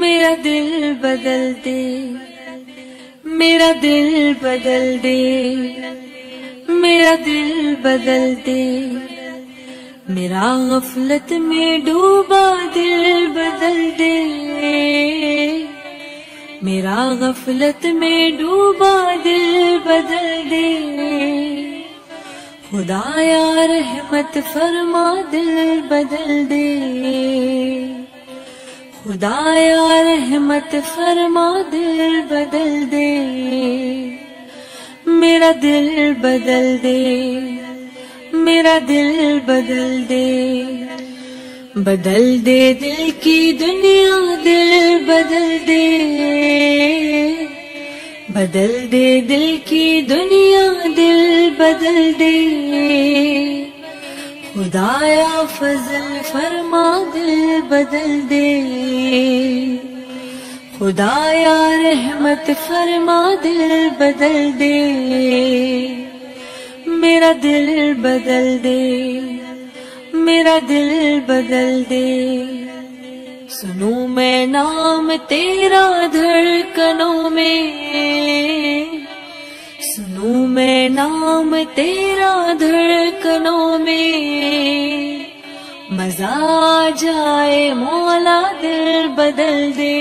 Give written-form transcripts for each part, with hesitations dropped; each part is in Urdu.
میرا دل بدل دے، میرا دل بدل دے، میرا دل بدل دے، میرا غفلت میں ڈوبا دل بدل دے، میرا غفلت میں ڈوبا دل بدل دے، خدایا رحمت فرما دل بدل دے، خدایا رحمت فرما دل بدل دے، میرا دل بدل دے، میرا دل بدل دے، بدل دے دل کی دنیا دل بدل دے، بدل دے دل کی دنیا دل بدل دے، خدایا فضل فرما دل بدل دے، خدایا رحمت فرما دل بدل دے، میرا دل بدل دے، میرا دل بدل دے، سنوں میں نام تیرا دھڑکنوں میں، سنوں میں نام تیرا دھڑکنوں میں، مزہ آ جائے مولا دل بدل دے،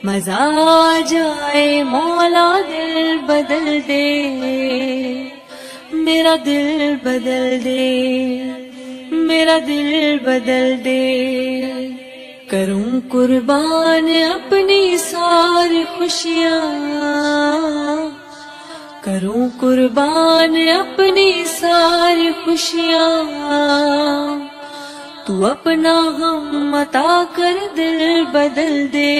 مزہ آ جائے مولا دل بدل دے، میرا دل بدل دے، میرا دل بدل دے، کروں قربان اپنی ساری خوشیاں، کروں قربان اپنی ساری خوشیاں، تو اپنا غم عطا کر دل بدل دے،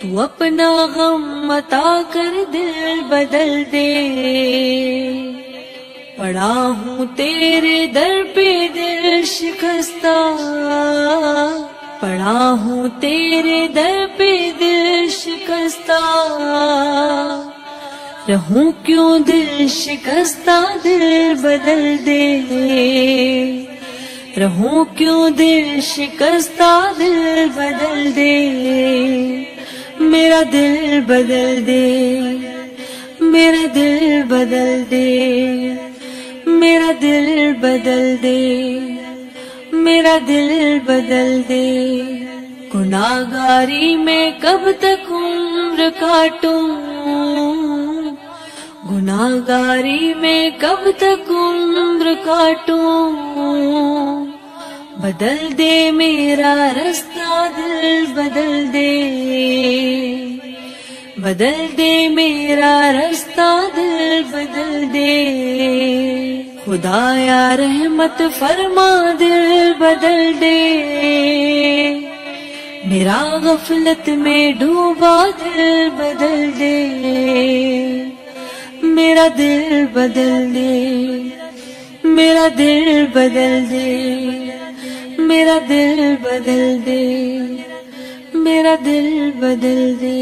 تو اپنا غم عطا کر دل بدل دے، پڑا ہوں تیرے در پہ دل شکستہ، پڑا ہوں تیرے در پہ دل شکستہ، رہوں کیوں دل شکستہ دل بدل دے، رہوں کیوں دل شکستہ دل بدل دے، میرا دل بدل دے، میرا دل بدل دے، میرا دل بدل دے، میرا دل بدل دے، گناہگاری میں کب تک عمر کاٹوں، گناہگاری میں کب تک عمر کاٹوں، بدل دے میرا رستہ دل بدل دے، بدل دے میرا رستہ دل بدل دے، خدایا رحمت فرما دل بدل دے، میرا غفلت میں ڈوبا دل بدل دے، میرا دل بدل دے، میرا دل بدل دے، میرا دل بدل دے، میرا دل بدل دے۔